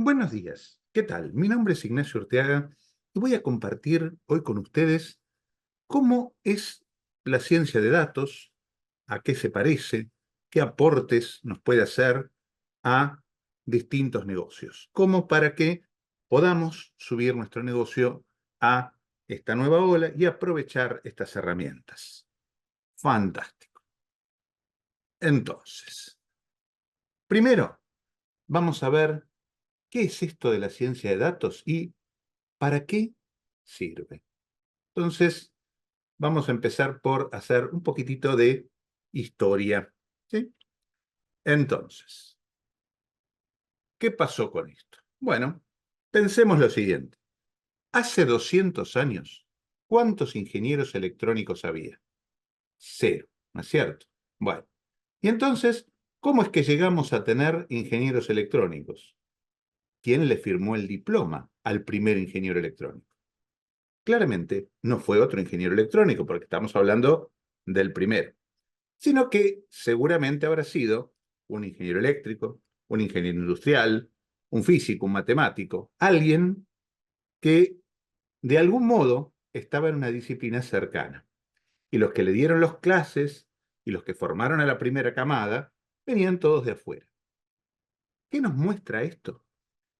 Buenos días, ¿qué tal? Mi nombre es Ignacio Urteaga y voy a compartir hoy con ustedes cómo es la ciencia de datos, a qué se parece, qué aportes nos puede hacer a distintos negocios, como para que podamos subir nuestro negocio a esta nueva ola y aprovechar estas herramientas. Fantástico. Entonces, primero vamos a ver qué es esto de la ciencia de datos y para qué sirve. Entonces, vamos a empezar por hacer un poquitito de historia, ¿sí? Entonces, ¿qué pasó con esto? Bueno, pensemos lo siguiente. Hace 200 años, ¿cuántos ingenieros electrónicos había? Cero, ¿no es cierto? Bueno, y entonces, ¿cómo es que llegamos a tener ingenieros electrónicos? ¿Quién le firmó el diploma al primer ingeniero electrónico? Claramente no fue otro ingeniero electrónico, porque estamos hablando del primero, sino que seguramente habrá sido un ingeniero eléctrico, un ingeniero industrial, un físico, un matemático, alguien que de algún modo estaba en una disciplina cercana. Y los que le dieron las clases y los que formaron a la primera camada venían todos de afuera. ¿Qué nos muestra esto?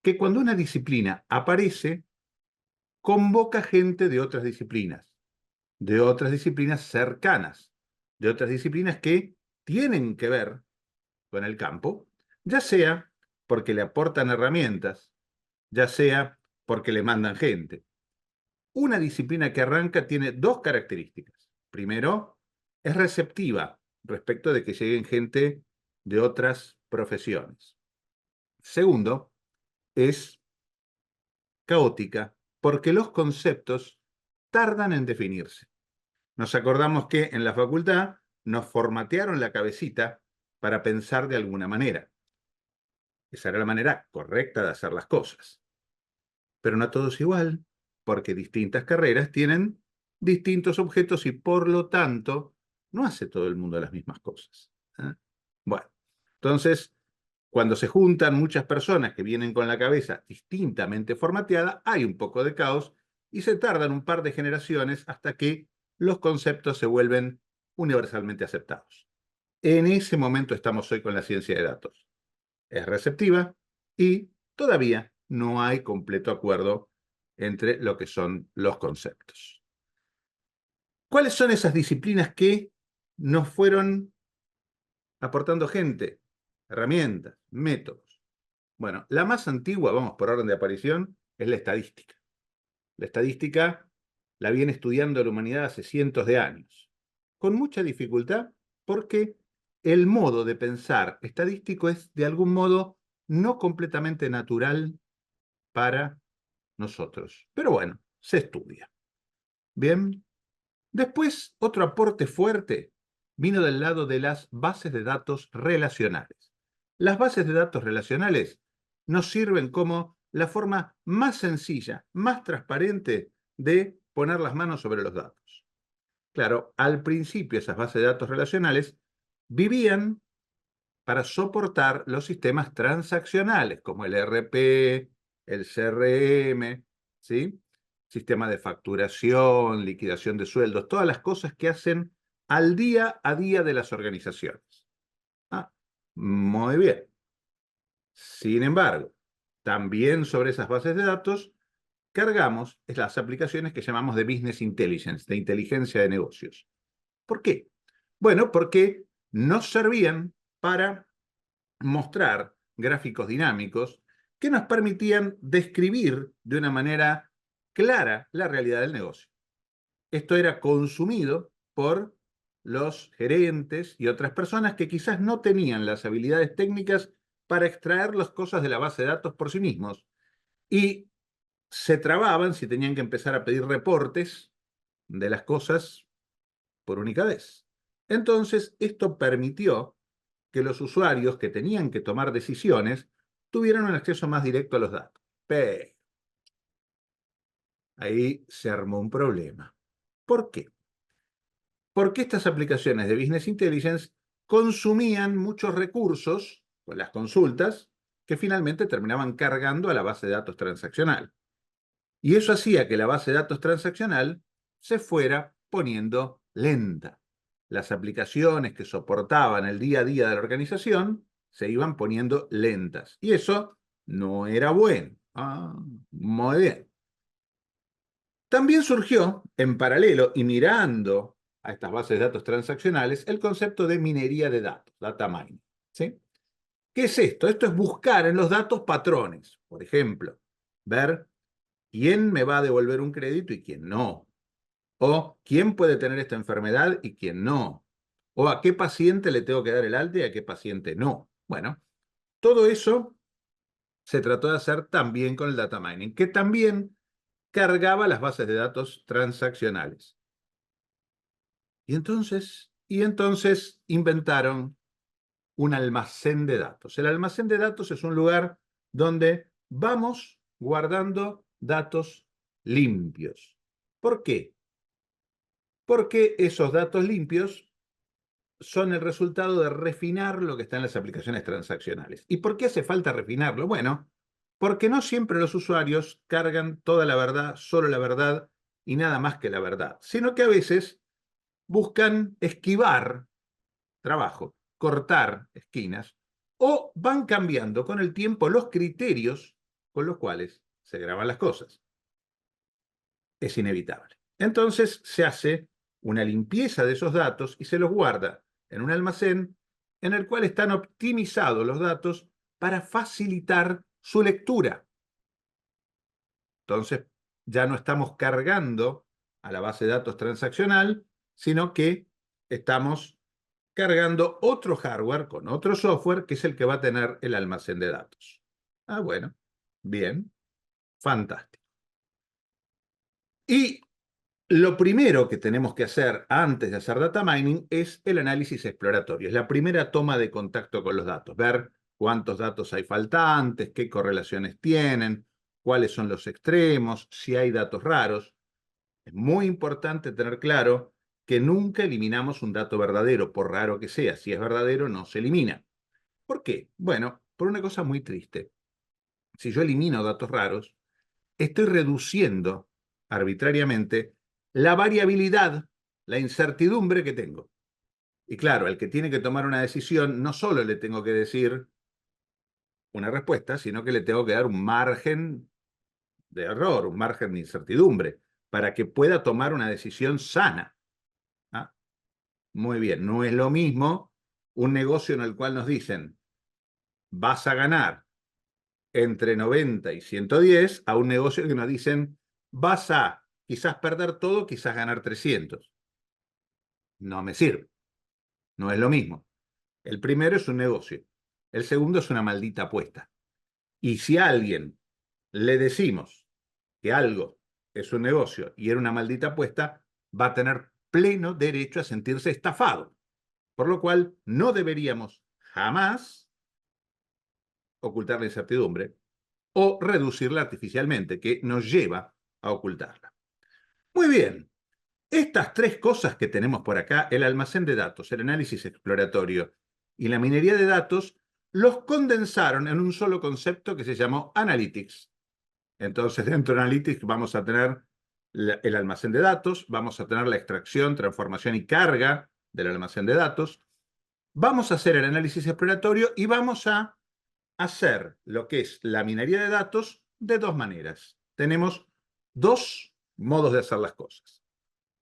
Que cuando una disciplina aparece, convoca gente de otras disciplinas cercanas, de otras disciplinas que tienen que ver con el campo, ya sea porque le aportan herramientas, ya sea porque le mandan gente. Una disciplina que arranca tiene dos características. Primero, es receptiva respecto de que lleguen gente de otras profesiones. Segundo, es caótica porque los conceptos tardan en definirse. Nos acordamos que en la facultad nos formatearon la cabecita para pensar de alguna manera. Esa era la manera correcta de hacer las cosas. Pero no todo es igual, porque distintas carreras tienen distintos objetos y por lo tanto no hace todo el mundo las mismas cosas. ¿Eh? Bueno, entonces, cuando se juntan muchas personas que vienen con la cabeza distintamente formateada, hay un poco de caos y se tardan un par de generaciones hasta que los conceptos se vuelven universalmente aceptados. En ese momento estamos hoy con la ciencia de datos. Es receptiva y todavía no hay completo acuerdo entre lo que son los conceptos. ¿Cuáles son esas disciplinas que nos fueron aportando gente, herramientas, métodos? Bueno, la más antigua, vamos por orden de aparición, es la estadística. La estadística la viene estudiando la humanidad hace cientos de años, con mucha dificultad porque el modo de pensar estadístico es de algún modo no completamente natural para nosotros. Pero bueno, se estudia. Bien. Después, otro aporte fuerte vino del lado de las bases de datos relacionales. Las bases de datos relacionales nos sirven como la forma más sencilla, más transparente de poner las manos sobre los datos. Claro, al principio esas bases de datos relacionales vivían para soportar los sistemas transaccionales, como el ERP, el CRM, ¿sí? Sistema de facturación, liquidación de sueldos, todas las cosas que hacen al día a día de las organizaciones. Ah, muy bien. Sin embargo, también sobre esas bases de datos cargamos las aplicaciones que llamamos de Business Intelligence, de inteligencia de negocios. ¿Por qué? Bueno, porque nos servían para mostrar gráficos dinámicos que nos permitían describir de una manera clara la realidad del negocio. Esto era consumido por los gerentes y otras personas que quizás no tenían las habilidades técnicas para extraer las cosas de la base de datos por sí mismos y se trababan si tenían que empezar a pedir reportes de las cosas por única vez. Entonces, esto permitió que los usuarios que tenían que tomar decisiones tuvieran un acceso más directo a los datos. Pero ahí se armó un problema. ¿Por qué? Porque estas aplicaciones de Business Intelligence consumían muchos recursos, con las consultas, que finalmente terminaban cargando a la base de datos transaccional. Y eso hacía que la base de datos transaccional se fuera poniendo lenta. Las aplicaciones que soportaban el día a día de la organización se iban poniendo lentas. Y eso no era bueno. Muy bien. También surgió, en paralelo y mirando a estas bases de datos transaccionales, el concepto de minería de datos, data mining. ¿Sí? ¿Qué es esto? Esto es buscar en los datos patrones. Por ejemplo, ver quién me va a devolver un crédito y quién no. O quién puede tener esta enfermedad y quién no. O a qué paciente le tengo que dar el alta y a qué paciente no. Bueno, todo eso se trató de hacer también con el data mining, que también cargaba las bases de datos transaccionales. Y entonces inventaron un almacén de datos. El almacén de datos es un lugar donde vamos guardando datos limpios. ¿Por qué? Porque esos datos limpios son el resultado de refinar lo que está en las aplicaciones transaccionales. ¿Y por qué hace falta refinarlo? Bueno, porque no siempre los usuarios cargan toda la verdad, solo la verdad y nada más que la verdad, sino que a veces buscan esquivar trabajo, cortar esquinas, o van cambiando con el tiempo los criterios con los cuales se graban las cosas. Es inevitable. Entonces se hace una limpieza de esos datos y se los guarda en un almacén en el cual están optimizados los datos para facilitar su lectura. Entonces ya no estamos cargando a la base de datos transaccional, sino que estamos cargando otro hardware con otro software que es el que va a tener el almacén de datos. Bueno, bien, fantástico. Y lo primero que tenemos que hacer antes de hacer data mining es el análisis exploratorio. Es la primera toma de contacto con los datos, ver cuántos datos hay faltantes, qué correlaciones tienen, cuáles son los extremos, si hay datos raros. Es muy importante tener claro que nunca eliminamos un dato verdadero, por raro que sea. Si es verdadero, no se elimina. ¿Por qué? Bueno, por una cosa muy triste. Si yo elimino datos raros, estoy reduciendo arbitrariamente la variabilidad, la incertidumbre que tengo. Y claro, al que tiene que tomar una decisión, no solo le tengo que decir una respuesta, sino que le tengo que dar un margen de error, un margen de incertidumbre, para que pueda tomar una decisión sana. ¿Ah? Muy bien, no es lo mismo un negocio en el cual nos dicen, vas a ganar entre 90 y 110, a un negocio que nos dicen, vas a quizás perder todo, quizás ganar 300. No me sirve, no es lo mismo. El primero es un negocio, el segundo es una maldita apuesta. Y si a alguien le decimos que algo es un negocio y era una maldita apuesta, va a tener pleno derecho a sentirse estafado. Por lo cual, no deberíamos jamás ocultar la incertidumbre o reducirla artificialmente, que nos lleva a ocultarla. Muy bien, estas tres cosas que tenemos por acá, el almacén de datos, el análisis exploratorio y la minería de datos, los condensaron en un solo concepto que se llamó Analytics. Entonces, dentro de Analytics vamos a tener el almacén de datos, vamos a tener la extracción, transformación y carga del almacén de datos, vamos a hacer el análisis exploratorio y vamos a hacer lo que es la minería de datos de dos maneras. Tenemos dos modos de hacer las cosas.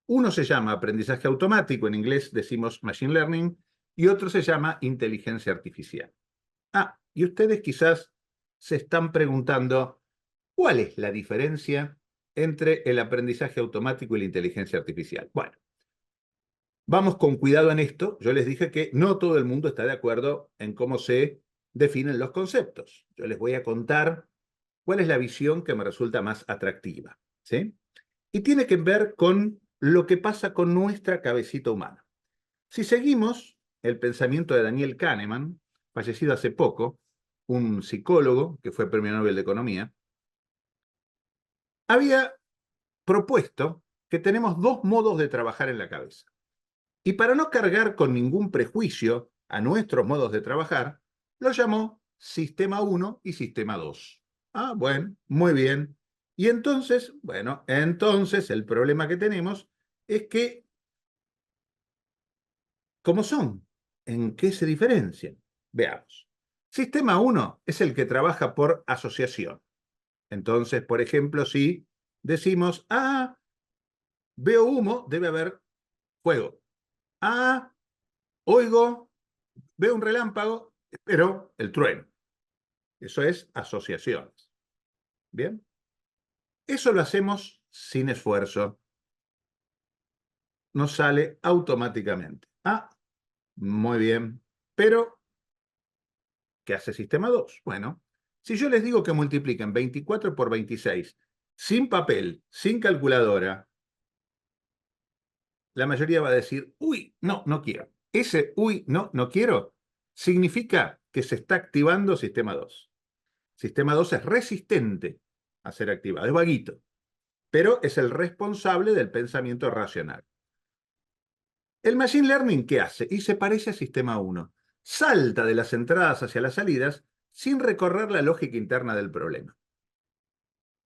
Uno se llama aprendizaje automático, en inglés decimos machine learning, y otro se llama inteligencia artificial. Y ustedes quizás se están preguntando, ¿cuál es la diferencia entre el aprendizaje automático y la inteligencia artificial? Bueno, vamos con cuidado en esto. Yo les dije que no todo el mundo está de acuerdo en cómo se definen los conceptos. Yo les voy a contar cuál es la visión que me resulta más atractiva, ¿sí? Y tiene que ver con lo que pasa con nuestra cabecita humana. Si seguimos el pensamiento de Daniel Kahneman, fallecido hace poco, un psicólogo que fue premio Nobel de Economía, había propuesto que tenemos dos modos de trabajar en la cabeza. Y para no cargar con ningún prejuicio a nuestros modos de trabajar, lo llamó sistema 1 y sistema 2. Ah, bueno, muy bien. Y entonces, bueno, entonces el problema que tenemos es que, ¿cómo son? ¿En qué se diferencian? Veamos. Sistema 1 es el que trabaja por asociación. Entonces, por ejemplo, si decimos, ah, veo humo, debe haber fuego. Ah, oigo, veo un relámpago, espero el trueno. Eso es asociaciones. ¿Bien? Eso lo hacemos sin esfuerzo. Nos sale automáticamente. Ah, muy bien. Pero, ¿qué hace sistema 2? Bueno, si yo les digo que multipliquen 24 por 26 sin papel, sin calculadora, la mayoría va a decir, uy, no, no quiero. Ese uy, no, no quiero, significa que se está activando sistema 2. Sistema 2 es resistente a ser activado, es vaguito, pero es el responsable del pensamiento racional. El Machine Learning, ¿qué hace? Y se parece a sistema 1. Salta de las entradas hacia las salidas sin recorrer la lógica interna del problema.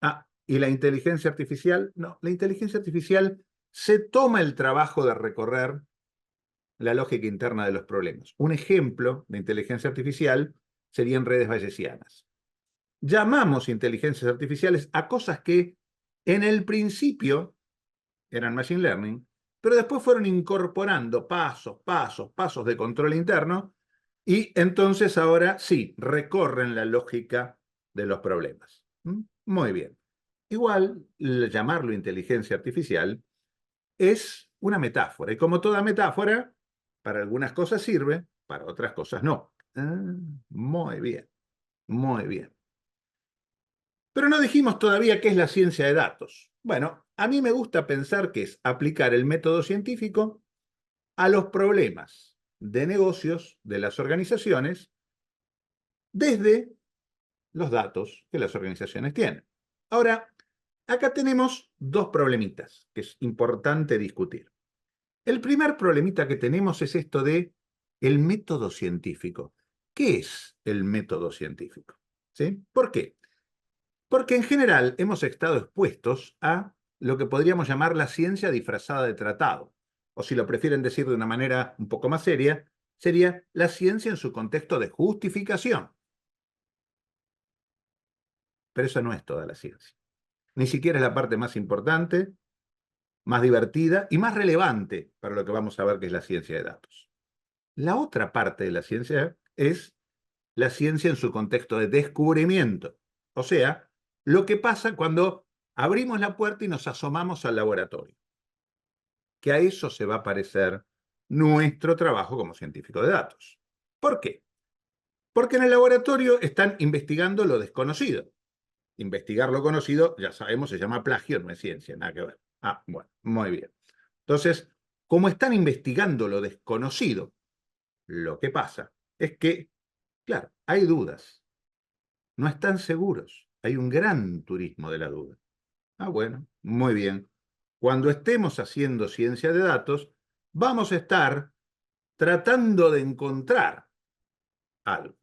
Ah, ¿y la inteligencia artificial? No, la inteligencia artificial se toma el trabajo de recorrer la lógica interna de los problemas. Un ejemplo de inteligencia artificial serían redes bayesianas. Llamamos inteligencias artificiales a cosas que en el principio eran machine learning, pero después fueron incorporando pasos de control interno y entonces ahora sí, recorren la lógica de los problemas. Muy bien. Igual, llamarlo inteligencia artificial es una metáfora y como toda metáfora, para algunas cosas sirve, para otras cosas no. Muy bien, muy bien. Pero no dijimos todavía qué es la ciencia de datos. Bueno, a mí me gusta pensar que es aplicar el método científico a los problemas de negocios de las organizaciones desde los datos que las organizaciones tienen. Ahora, acá tenemos dos problemitas que es importante discutir. El primer problemita que tenemos es esto de el método científico. ¿Qué es el método científico? ¿Sí? ¿Por qué? Porque en general hemos estado expuestos a lo que podríamos llamar la ciencia disfrazada de tratado, o si lo prefieren decir de una manera un poco más seria, sería la ciencia en su contexto de justificación. Pero eso no es toda la ciencia. Ni siquiera es la parte más importante, más divertida y más relevante para lo que vamos a ver que es la ciencia de datos. La otra parte de la ciencia es la ciencia en su contexto de descubrimiento, o sea, lo que pasa cuando abrimos la puerta y nos asomamos al laboratorio, que a eso se va a parecer nuestro trabajo como científico de datos. ¿Por qué? Porque en el laboratorio están investigando lo desconocido. Investigar lo conocido, ya sabemos, se llama plagio, no es ciencia, nada que ver. Ah, bueno, muy bien. Entonces, como están investigando lo desconocido, lo que pasa es que, claro, hay dudas, no están seguros, hay un gran turismo de la duda. Ah, bueno, muy bien. Cuando estemos haciendo ciencia de datos, vamos a estar tratando de encontrar algo.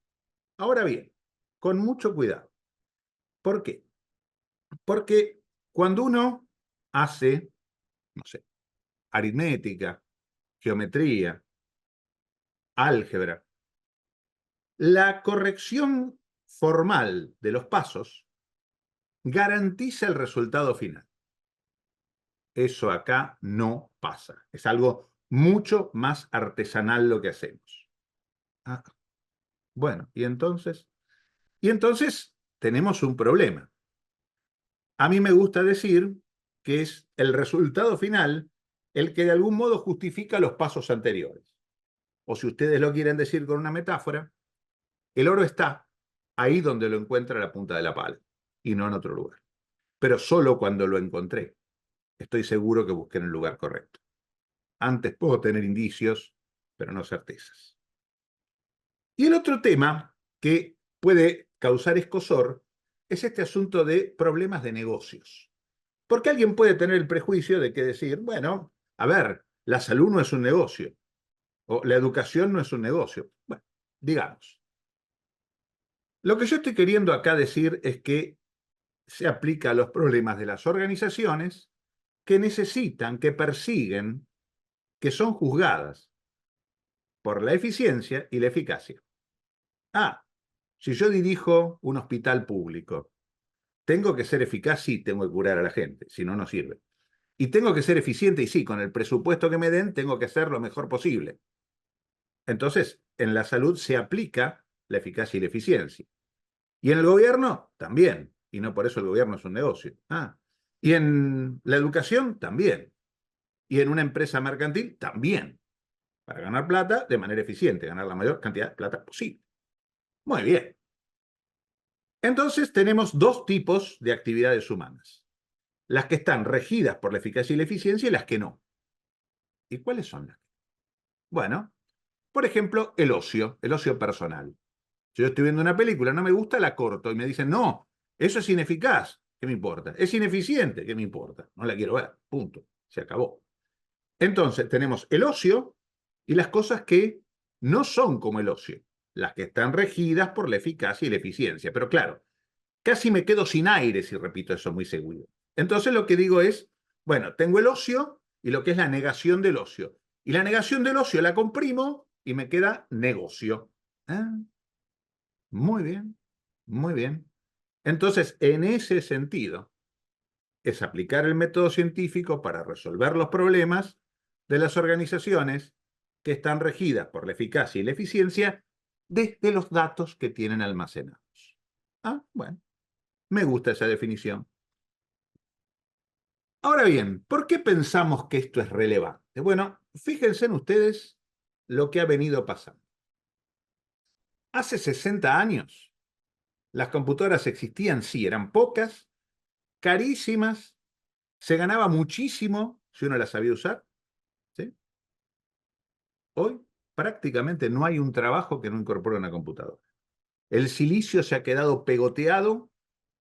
Ahora bien, con mucho cuidado. ¿Por qué? Porque cuando uno hace, no sé, aritmética, geometría, álgebra, la corrección formal de los pasos garantiza el resultado final. Eso acá no pasa. Es algo mucho más artesanal lo que hacemos. Ah, bueno, ¿y entonces? Y entonces tenemos un problema. A mí me gusta decir que es el resultado final el que de algún modo justifica los pasos anteriores. O si ustedes lo quieren decir con una metáfora, el oro está ahí donde lo encuentra la punta de la pala y no en otro lugar. Pero solo cuando lo encontré, estoy seguro que busqué en el lugar correcto. Antes puedo tener indicios, pero no certezas. Y el otro tema que puede causar escozor es este asunto de problemas de negocios. Porque alguien puede tener el prejuicio de que decir, bueno, a ver, la salud no es un negocio, o la educación no es un negocio. Bueno, digamos. Lo que yo estoy queriendo acá decir es que se aplica a los problemas de las organizaciones que necesitan, que persiguen, que son juzgadas por la eficiencia y la eficacia. Ah, si yo dirijo un hospital público, tengo que ser eficaz, sí, tengo que curar a la gente, si no, no sirve. Y tengo que ser eficiente, y sí, con el presupuesto que me den, tengo que hacer lo mejor posible. Entonces, en la salud se aplica la eficacia y la eficiencia. Y en el gobierno, también. Y no por eso el gobierno es un negocio. Ah. Y en la educación, también. Y en una empresa mercantil, también. Para ganar plata de manera eficiente, ganar la mayor cantidad de plata posible. Muy bien. Entonces tenemos dos tipos de actividades humanas. Las que están regidas por la eficacia y la eficiencia y las que no. ¿Y cuáles son las? Bueno, por ejemplo, el ocio personal. Si yo estoy viendo una película, no me gusta, la corto y me dicen, no, eso es ineficaz. ¿Qué me importa? Es ineficiente. ¿Qué me importa? No la quiero ver. Punto. Se acabó. Entonces, tenemos el ocio y las cosas que no son como el ocio. Las que están regidas por la eficacia y la eficiencia. Pero claro, casi me quedo sin aire si repito eso muy seguido. Entonces lo que digo es, bueno, tengo el ocio y lo que es la negación del ocio. Y la negación del ocio la comprimo y me queda negocio. ¿Ah? Muy bien, muy bien. Entonces, en ese sentido, es aplicar el método científico para resolver los problemas de las organizaciones que están regidas por la eficacia y la eficiencia desde los datos que tienen almacenados. Ah, bueno, me gusta esa definición. Ahora bien, ¿por qué pensamos que esto es relevante? Bueno, fíjense en ustedes lo que ha venido pasando. Hace 60 años, las computadoras existían, sí, eran pocas, carísimas, se ganaba muchísimo si uno las sabía usar, ¿sí? Hoy prácticamente no hay un trabajo que no incorpore una computadora. El silicio se ha quedado pegoteado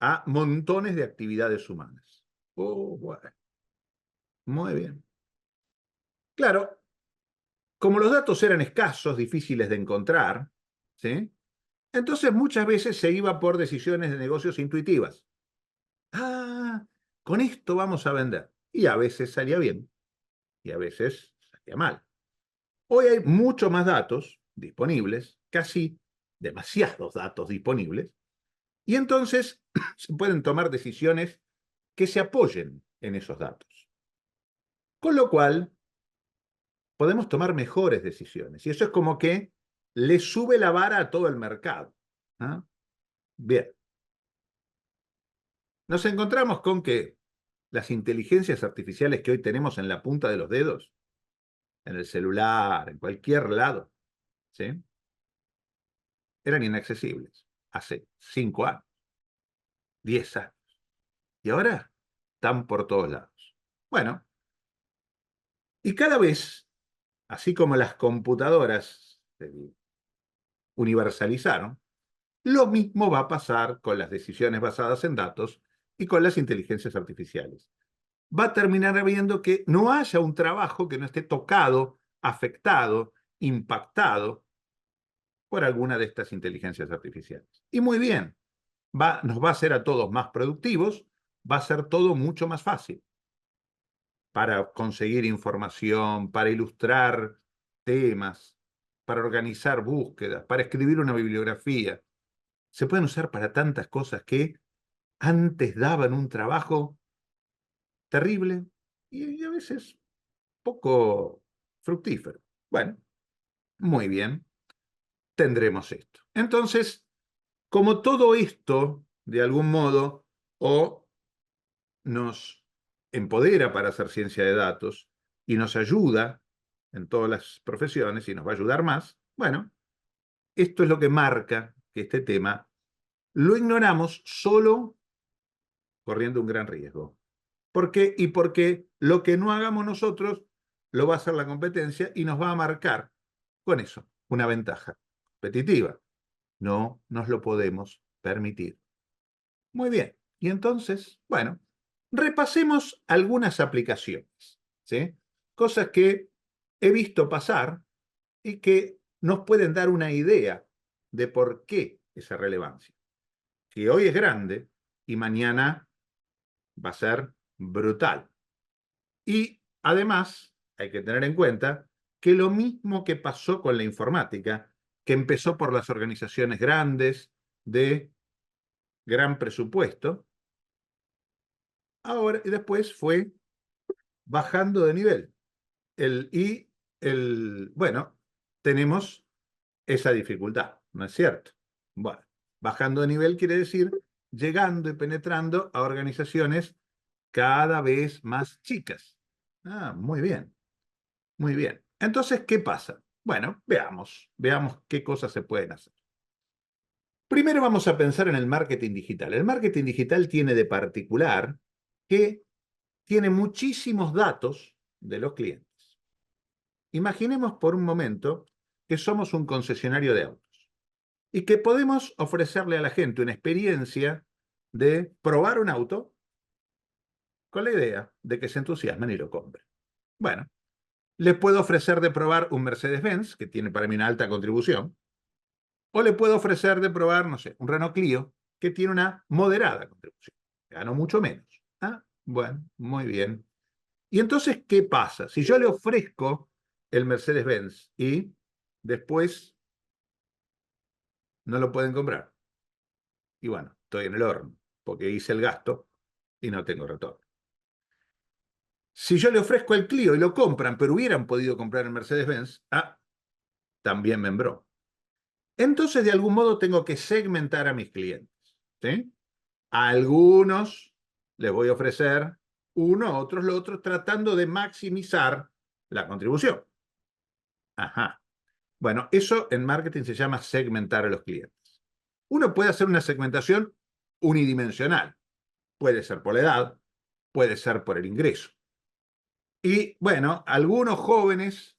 a montones de actividades humanas. Oh, bueno, muy bien. Claro, como los datos eran escasos, difíciles de encontrar, ¿sí? Entonces muchas veces se iba por decisiones de negocios intuitivas. Ah, con esto vamos a vender. Y a veces salía bien y a veces salía mal. Hoy hay mucho más datos disponibles, casi demasiados datos disponibles, y entonces se pueden tomar decisiones que se apoyen en esos datos. Con lo cual, podemos tomar mejores decisiones. Y eso es como que le sube la vara a todo el mercado. ¿Ah? Bien. Nos encontramos con que las inteligencias artificiales que hoy tenemos en la punta de los dedos, en el celular, en cualquier lado, ¿sí? Eran inaccesibles hace 5 años, 10 años. Y ahora están por todos lados. Bueno, y cada vez, así como las computadoras se universalizaron, lo mismo va a pasar con las decisiones basadas en datos y con las inteligencias artificiales. Va a terminar habiendo que no haya un trabajo que no esté tocado, afectado, impactado por alguna de estas inteligencias artificiales. Y muy bien, nos va a hacer a todos más productivos, va a ser todo mucho más fácil para conseguir información, para ilustrar temas, para organizar búsquedas, para escribir una bibliografía. Se pueden usar para tantas cosas que antes daban un trabajo terrible y a veces poco fructífero. Bueno, muy bien, tendremos esto. Entonces, como todo esto, de algún modo, o nos empodera para hacer ciencia de datos y nos ayuda en todas las profesiones y nos va a ayudar más, bueno, esto es lo que marca que este tema lo ignoramos solo corriendo un gran riesgo. ¿Por qué? Y porque lo que no hagamos nosotros lo va a hacer la competencia y nos va a marcar con eso una ventaja competitiva. No nos lo podemos permitir. Muy bien. Y entonces, bueno, repasemos algunas aplicaciones, ¿sí? Cosas que he visto pasar y que nos pueden dar una idea de por qué esa relevancia. Que hoy es grande y mañana va a ser brutal. Y además hay que tener en cuenta que lo mismo que pasó con la informática, que empezó por las organizaciones grandes de gran presupuesto, ahora y después fue bajando de nivel. Bueno, tenemos esa dificultad, ¿no es cierto? Bueno, bajando de nivel quiere decir llegando y penetrando a organizaciones cada vez más chicas. Ah, muy bien, muy bien. Entonces, ¿qué pasa? Bueno, veamos qué cosas se pueden hacer. Primero vamos a pensar en el marketing digital. El marketing digital tiene de particular que tiene muchísimos datos de los clientes. Imaginemos por un momento que somos un concesionario de autos y que podemos ofrecerle a la gente una experiencia de probar un auto con la idea de que se entusiasmen y lo compren. Bueno, le puedo ofrecer de probar un Mercedes-Benz, que tiene para mí una alta contribución, o le puedo ofrecer de probar, no sé, un Renault Clio, que tiene una moderada contribución. Gano mucho menos. Ah, bueno, muy bien. Y entonces, ¿qué pasa? Si yo le ofrezco el Mercedes-Benz y después no lo pueden comprar, y bueno, estoy en el horno, porque hice el gasto y no tengo retorno. Si yo le ofrezco el Clio y lo compran, pero hubieran podido comprar el Mercedes-Benz, también me embró. Entonces, de algún modo, tengo que segmentar a mis clientes. ¿Sí? A algunos les voy a ofrecer uno, a otros lo otro, tratando de maximizar la contribución. Ajá. Bueno, eso en marketing se llama segmentar a los clientes. Uno puede hacer una segmentación unidimensional. Puede ser por la edad, puede ser por el ingreso. Y bueno, algunos jóvenes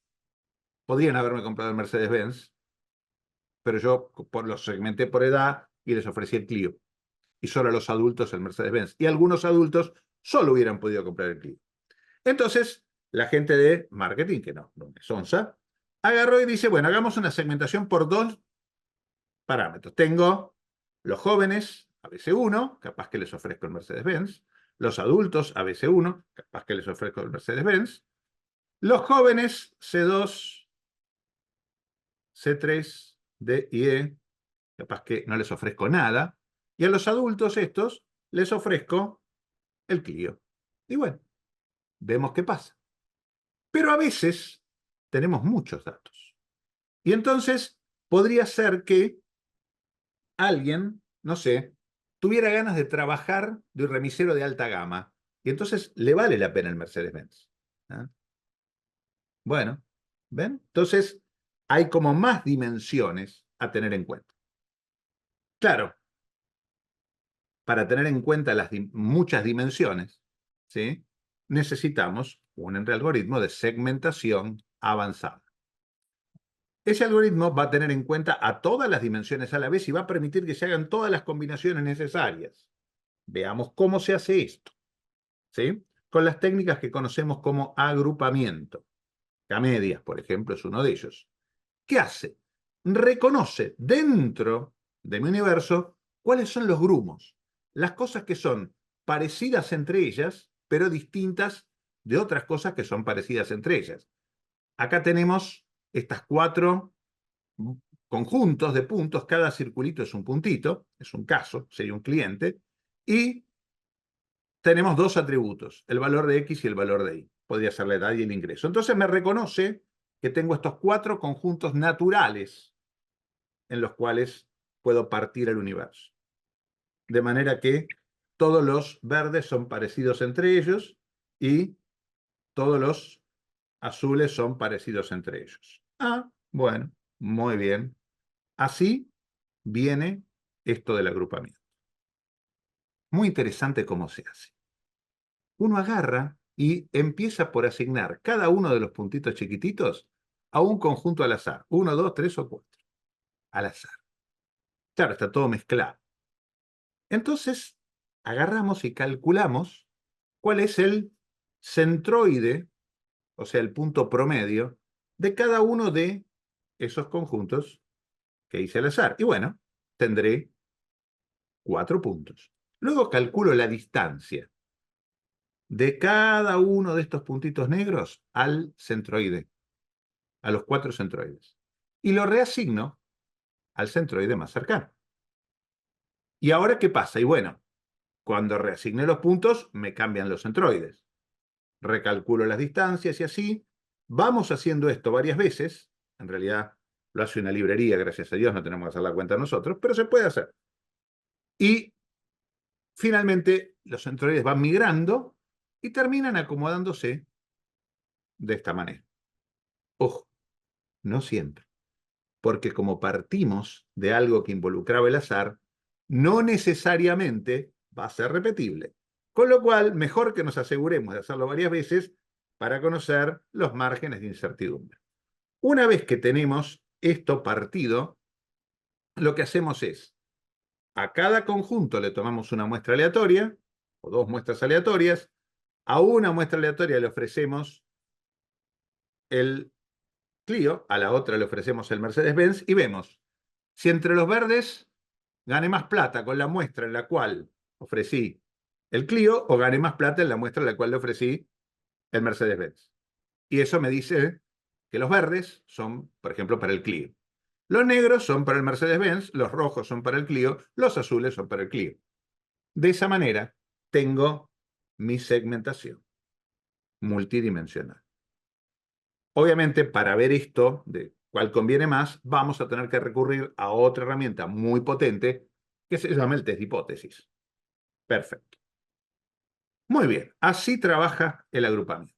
podrían haberme comprado el Mercedes-Benz, pero yo los segmenté por edad y les ofrecí el Clio. Y solo a los adultos el Mercedes-Benz. Y algunos adultos solo hubieran podido comprar el Clio. Entonces, la gente de marketing, que no es onza, agarró y dice, bueno, hagamos una segmentación por dos parámetros. Tengo los jóvenes, ABC1, capaz que les ofrezco el Mercedes-Benz. Los adultos, ABC1, capaz que les ofrezco el Mercedes-Benz. Los jóvenes, C2, C3, D y E, capaz que no les ofrezco nada. Y a los adultos estos les ofrezco el Clio. Y bueno, vemos qué pasa. Pero a veces tenemos muchos datos. Y entonces podría ser que alguien, no sé, tuviera ganas de trabajar de un remisero de alta gama. Y entonces le vale la pena el Mercedes-Benz. ¿Ah? Bueno, ¿ven? Entonces hay como más dimensiones a tener en cuenta. Claro, para tener en cuenta las muchas dimensiones, ¿sí? Necesitamos un algoritmo de segmentación avanzada. Ese algoritmo va a tener en cuenta a todas las dimensiones a la vez y va a permitir que se hagan todas las combinaciones necesarias. Veamos cómo se hace esto, ¿sí? Con las técnicas que conocemos como agrupamiento. Camedias, por ejemplo, es uno de ellos. ¿Qué hace? Reconoce dentro de mi universo cuáles son los grumos, las cosas que son parecidas entre ellas, pero distintas de otras cosas que son parecidas entre ellas. Acá tenemos estas cuatro conjuntos de puntos, cada circulito es un puntito, es un caso, sería un cliente, y tenemos dos atributos, el valor de X y el valor de Y. Podría ser la edad y el ingreso. Entonces me reconoce que tengo estos cuatro conjuntos naturales en los cuales puedo partir el universo. De manera que todos los verdes son parecidos entre ellos y todos los azules son parecidos entre ellos. Bueno, muy bien. Así viene esto del agrupamiento. Muy interesante cómo se hace. Uno agarra y empieza por asignar cada uno de los puntitos chiquititos a un conjunto al azar. 1, 2, 3 o 4. Al azar. Claro, está todo mezclado. Entonces, agarramos y calculamos cuál es el centroide, o sea, el punto promedio, de cada uno de esos conjuntos que hice al azar. Y bueno, tendré 4 puntos. Luego calculo la distancia de cada uno de estos puntitos negros al centroide, a los 4 centroides. Y lo reasigno al centroide más cercano. ¿Y ahora qué pasa? Y bueno, cuando reasigné los puntos, me cambian los centroides. Recalculo las distancias y así. Vamos haciendo esto varias veces. En realidad lo hace una librería, gracias a Dios, no tenemos que hacer la cuenta nosotros, pero se puede hacer. Y finalmente los centroides van migrando y terminan acomodándose de esta manera. Ojo, no siempre, porque como partimos de algo que involucraba el azar, no necesariamente va a ser repetible. Con lo cual, mejor que nos aseguremos de hacerlo varias veces para conocer los márgenes de incertidumbre. Una vez que tenemos esto partido, lo que hacemos es, a cada conjunto le tomamos una muestra aleatoria, o 2 muestras aleatorias, a una muestra aleatoria le ofrecemos el Clio, a la otra le ofrecemos el Mercedes-Benz y vemos si entre los verdes gané más plata con la muestra en la cual ofrecí el Clio o gané más plata en la muestra en la cual le ofrecí el Mercedes-Benz. Y eso me dice que los verdes son, por ejemplo, para el Clio. Los negros son para el Mercedes-Benz, los rojos son para el Clio, los azules son para el Clio. De esa manera tengo mi segmentación multidimensional. Obviamente, para ver esto, de cuál conviene más, vamos a tener que recurrir a otra herramienta muy potente que se llama el test de hipótesis. Perfecto. Muy bien, así trabaja el agrupamiento.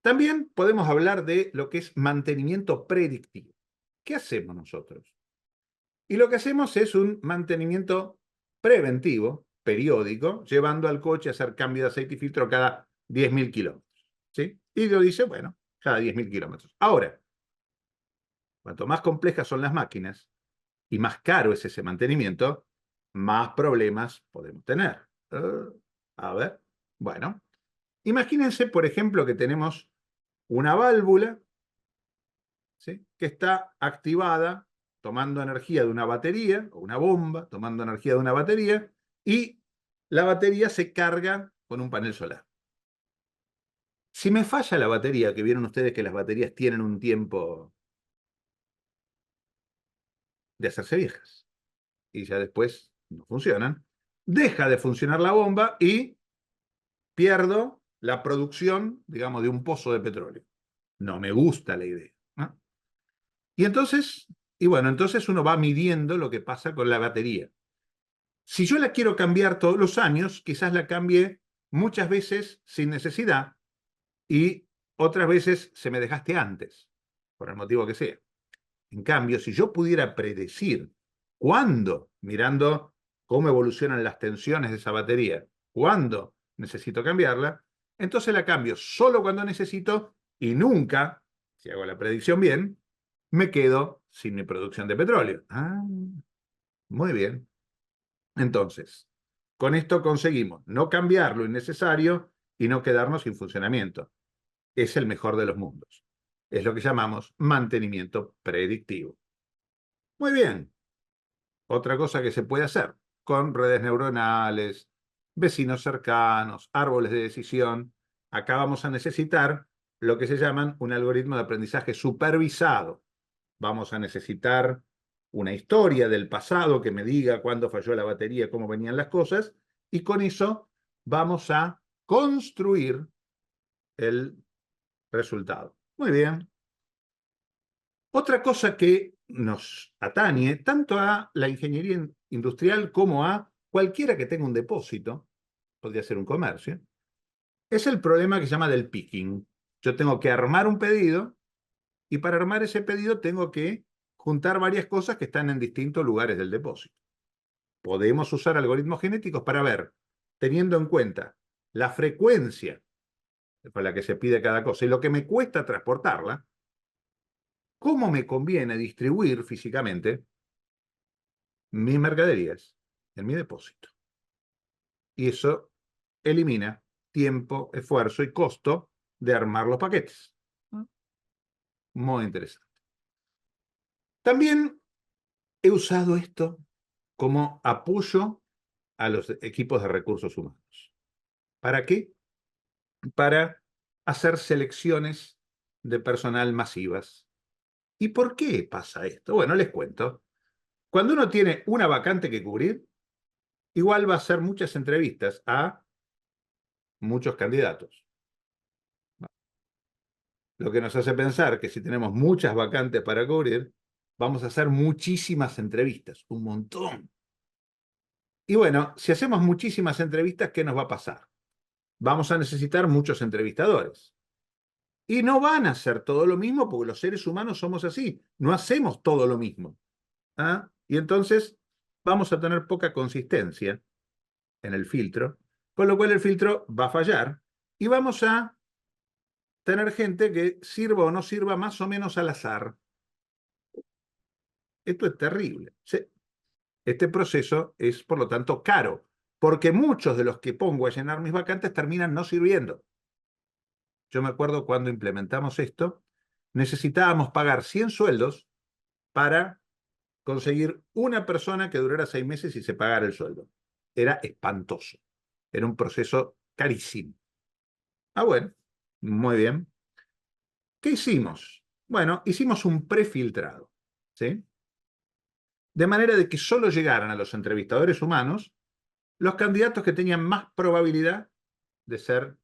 También podemos hablar de lo que es mantenimiento predictivo. ¿Qué hacemos nosotros? Y lo que hacemos es un mantenimiento preventivo, periódico, llevando al coche a hacer cambio de aceite y filtro cada 10.000 kilómetros. ¿Sí? Y lo dice, bueno, cada 10.000 kilómetros. Ahora, cuanto más complejas son las máquinas y más caro es ese mantenimiento, más problemas podemos tener. A ver, bueno, imagínense, por ejemplo, que tenemos una válvula, ¿sí?, que está activada tomando energía de una batería, o una bomba tomando energía de una batería, y la batería se carga con un panel solar. Si me falla la batería, que vieron ustedes que las baterías tienen un tiempo de hacerse viejas, y ya después no funcionan, deja de funcionar la bomba y pierdo la producción, digamos, de un pozo de petróleo. No me gusta la idea, ¿no? Y entonces, entonces uno va midiendo lo que pasa con la batería. Si yo la quiero cambiar todos los años, quizás la cambie muchas veces sin necesidad y otras veces se me desgaste antes, por el motivo que sea. En cambio, si yo pudiera predecir cuándo, mirando cómo evolucionan las tensiones de esa batería, cuándo necesito cambiarla, entonces la cambio solo cuando necesito y nunca, si hago la predicción bien, me quedo sin mi producción de petróleo. Ah, muy bien. Entonces, con esto conseguimos no cambiar lo innecesario y no quedarnos sin funcionamiento. Es el mejor de los mundos. Es lo que llamamos mantenimiento predictivo. Muy bien. Otra cosa que se puede hacer con redes neuronales, vecinos cercanos, árboles de decisión. Acá vamos a necesitar lo que se llaman un algoritmo de aprendizaje supervisado. Vamos a necesitar una historia del pasado que me diga cuándo falló la batería, cómo venían las cosas, y con eso vamos a construir el resultado. Muy bien. Otra cosa que nos atañe tanto a la ingeniería industrial como a cualquiera que tenga un depósito, podría ser un comercio, es el problema que se llama del picking. Yo tengo que armar un pedido y para armar ese pedido tengo que juntar varias cosas que están en distintos lugares del depósito. Podemos usar algoritmos genéticos para ver, teniendo en cuenta la frecuencia con la que se pide cada cosa y lo que me cuesta transportarla, cómo me conviene distribuir físicamente mis mercaderías en mi depósito. Y eso elimina tiempo, esfuerzo y costo de armar los paquetes. Muy interesante. También he usado esto como apoyo a los equipos de recursos humanos. ¿Para qué? Para hacer selecciones de personal masivas. ¿Y por qué pasa esto? Bueno, les cuento. Cuando uno tiene una vacante que cubrir, igual va a hacer muchas entrevistas a muchos candidatos. Lo que nos hace pensar que si tenemos muchas vacantes para cubrir, vamos a hacer muchísimas entrevistas, un montón. Y bueno, si hacemos muchísimas entrevistas, ¿qué nos va a pasar? Vamos a necesitar muchos entrevistadores. Y no van a hacer todo lo mismo porque los seres humanos somos así, no hacemos todo lo mismo. ¿Ah? Y entonces vamos a tener poca consistencia en el filtro, con lo cual el filtro va a fallar y vamos a tener gente que sirva o no sirva más o menos al azar. Esto es terrible. ¿Sí? Este proceso es, por lo tanto, caro, porque muchos de los que pongo a llenar mis vacantes terminan no sirviendo. Yo me acuerdo cuando implementamos esto, necesitábamos pagar 100 sueldos para conseguir una persona que durara 6 meses y se pagara el sueldo. Era espantoso. Era un proceso carísimo. Ah, bueno, muy bien. ¿Qué hicimos? Bueno, hicimos un prefiltrado, ¿sí? De manera de que solo llegaran a los entrevistadores humanos los candidatos que tenían más probabilidad de ser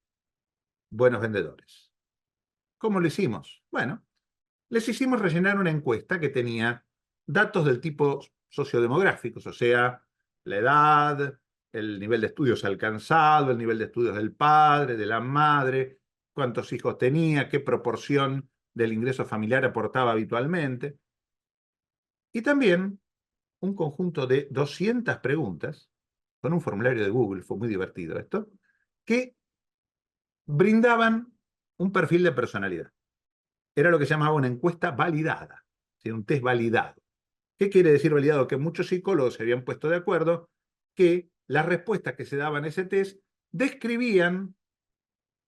buenos vendedores. ¿Cómo lo hicimos? Bueno, les hicimos rellenar una encuesta que tenía datos del tipo sociodemográficos, o sea, la edad, el nivel de estudios alcanzado, el nivel de estudios del padre, de la madre, cuántos hijos tenía, qué proporción del ingreso familiar aportaba habitualmente. Y también un conjunto de 200 preguntas, con un formulario de Google, fue muy divertido esto, que brindaban un perfil de personalidad. Era lo que se llamaba una encuesta validada, ¿sí? Un test validado. ¿Qué quiere decir validado? Que muchos psicólogos se habían puesto de acuerdo que las respuestas que se daban en ese test describían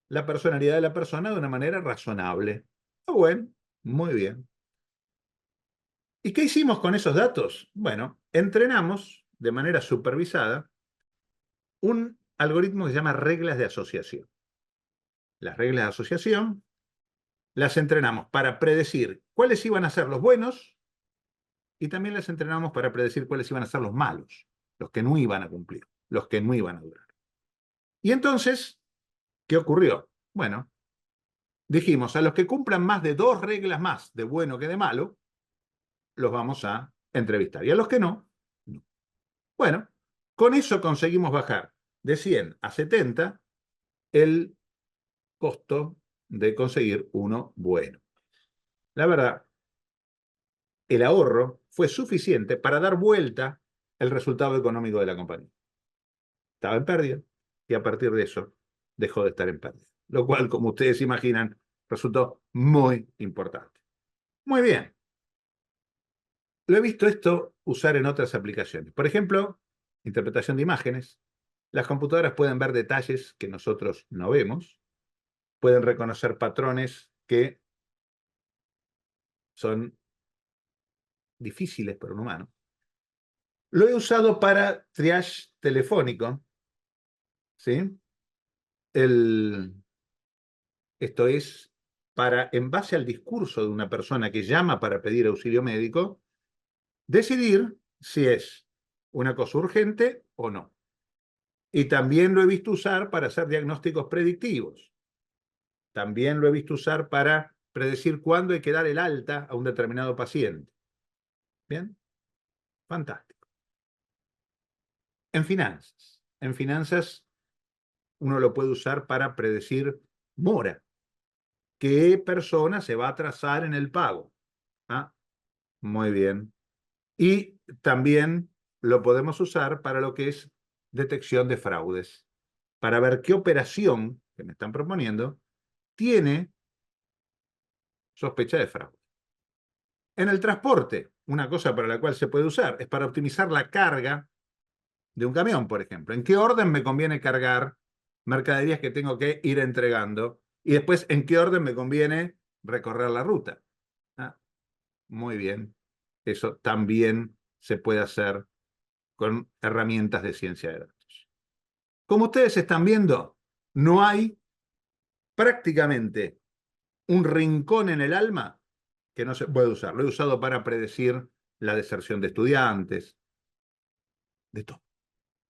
la personalidad de la persona de una manera razonable. Ah, bueno, muy bien. ¿Y qué hicimos con esos datos? Bueno, entrenamos de manera supervisada un algoritmo que se llama reglas de asociación. Las reglas de asociación las entrenamos para predecir cuáles iban a ser los buenos y también las entrenamos para predecir cuáles iban a ser los malos, los que no iban a cumplir, los que no iban a durar. Y entonces, ¿qué ocurrió? Bueno, dijimos, a los que cumplan más de 2 reglas más de bueno que de malo, los vamos a entrevistar. Y a los que no, no. Bueno, con eso conseguimos bajar de 100 a 70 el costo de conseguir uno bueno. La verdad, el ahorro fue suficiente para dar vuelta el resultado económico de la compañía. Estaba en pérdida y a partir de eso dejó de estar en pérdida. Lo cual, como ustedes imaginan, resultó muy importante. Muy bien. Lo he visto esto usar en otras aplicaciones. Por ejemplo, interpretación de imágenes. Las computadoras pueden ver detalles que nosotros no vemos, pueden reconocer patrones que son difíciles para un humano. Lo he usado para triage telefónico, ¿sí? Esto es para, en base al discurso de una persona que llama para pedir auxilio médico, decidir si es una cosa urgente o no. Y también lo he visto usar para hacer diagnósticos predictivos. También lo he visto usar para predecir cuándo hay que dar el alta a un determinado paciente. ¿Bien? Fantástico. En finanzas uno lo puede usar para predecir mora. ¿Qué persona se va a atrasar en el pago? Ah, muy bien. Y también lo podemos usar para lo que es detección de fraudes, para ver qué operación que me están proponiendo tiene sospecha de fraude. En el transporte, una cosa para la cual se puede usar es para optimizar la carga de un camión, por ejemplo. ¿En qué orden me conviene cargar mercaderías que tengo que ir entregando? Y después, ¿en qué orden me conviene recorrer la ruta? Ah, muy bien. Eso también se puede hacer con herramientas de ciencia de datos. Como ustedes están viendo, no hay prácticamente un rincón en el alma que no se puede usar. Lo he usado para predecir la deserción de estudiantes, de todo.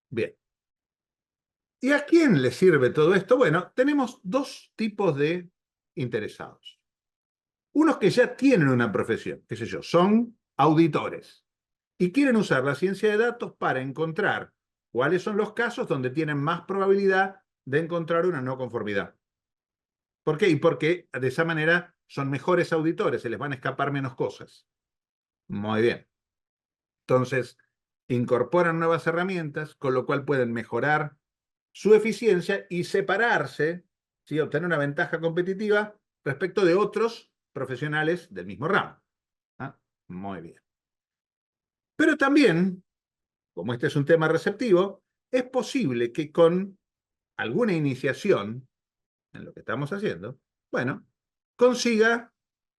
Bien. ¿Y a quién le sirve todo esto? Bueno, tenemos dos tipos de interesados. Unos que ya tienen una profesión, qué sé yo, son auditores y quieren usar la ciencia de datos para encontrar cuáles son los casos donde tienen más probabilidad de encontrar una no conformidad. ¿Por qué? Y porque de esa manera son mejores auditores, se les van a escapar menos cosas. Muy bien. Entonces, incorporan nuevas herramientas, con lo cual pueden mejorar su eficiencia y separarse, ¿sí? Obtener una ventaja competitiva respecto de otros profesionales del mismo ramo. ¿Ah? Muy bien. Pero también, como este es un tema receptivo, es posible que con alguna iniciación en lo que estamos haciendo, bueno, consiga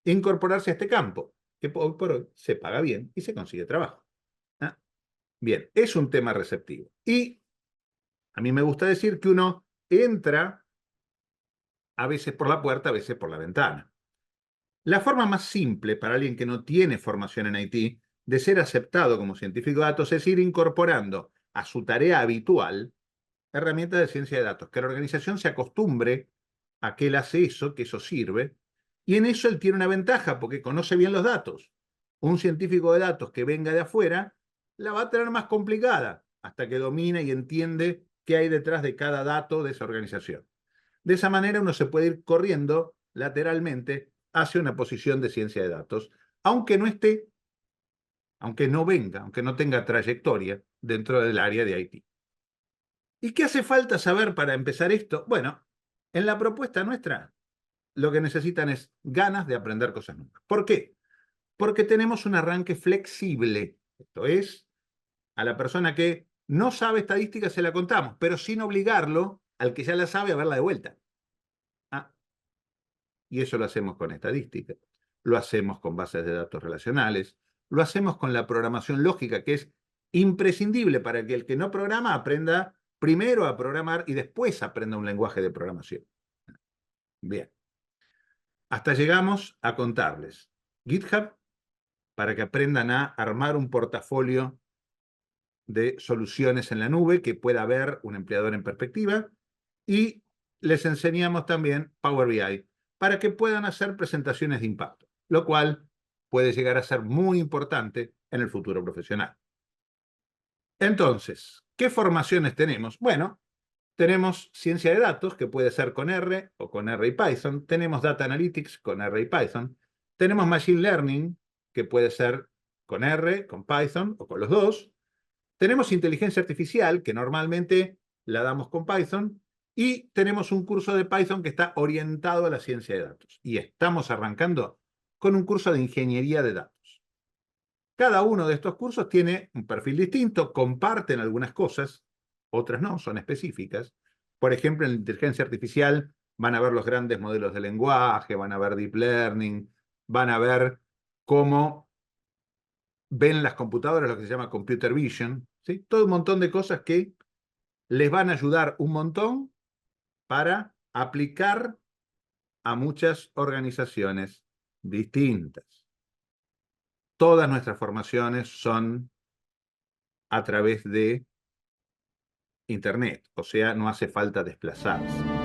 incorporarse a este campo, que hoy por hoy se paga bien y se consigue trabajo. ¿Ah? Bien, es un tema receptivo. Y a mí me gusta decir que uno entra a veces por la puerta, a veces por la ventana. La forma más simple para alguien que no tiene formación en IT de ser aceptado como científico de datos es ir incorporando a su tarea habitual herramientas de ciencia de datos, que la organización se acostumbre a que él hace eso, que eso sirve, y en eso él tiene una ventaja porque conoce bien los datos. Un científico de datos que venga de afuera la va a tener más complicada hasta que domina y entiende qué hay detrás de cada dato de esa organización. De esa manera uno se puede ir corriendo lateralmente hacia una posición de ciencia de datos, aunque no esté, aunque no venga, aunque no tenga trayectoria dentro del área de IT. ¿Y qué hace falta saber para empezar esto? Bueno, en la propuesta nuestra lo que necesitan es ganas de aprender cosas nuevas. ¿Por qué? Porque tenemos un arranque flexible. Esto es, a la persona que no sabe estadística se la contamos, pero sin obligarlo al que ya la sabe a verla de vuelta. Ah, y eso lo hacemos con estadística, lo hacemos con bases de datos relacionales, lo hacemos con la programación lógica, que es imprescindible para que el que no programa aprenda primero a programar y después aprenda un lenguaje de programación. Bien. Hasta llegamos a contarles GitHub para que aprendan a armar un portafolio de soluciones en la nube que pueda ver un empleador en perspectiva, y les enseñamos también Power BI para que puedan hacer presentaciones de impacto, lo cual puede llegar a ser muy importante en el futuro profesional. Entonces, ¿qué formaciones tenemos? Bueno, tenemos ciencia de datos, que puede ser con R o con R y Python. Tenemos Data Analytics con R y Python. Tenemos Machine Learning, que puede ser con R, con Python o con los dos. Tenemos inteligencia artificial, que normalmente la damos con Python. Y tenemos un curso de Python que está orientado a la ciencia de datos. Y estamos arrancando con un curso de ingeniería de datos. Cada uno de estos cursos tiene un perfil distinto, comparten algunas cosas, otras no, son específicas. Por ejemplo, en la inteligencia artificial van a ver los grandes modelos de lenguaje, van a ver deep learning, van a ver cómo ven las computadoras, lo que se llama computer vision, ¿sí? Todo un montón de cosas que les van a ayudar un montón para aplicar a muchas organizaciones distintas. Todas nuestras formaciones son a través de Internet, o sea, no hace falta desplazarse.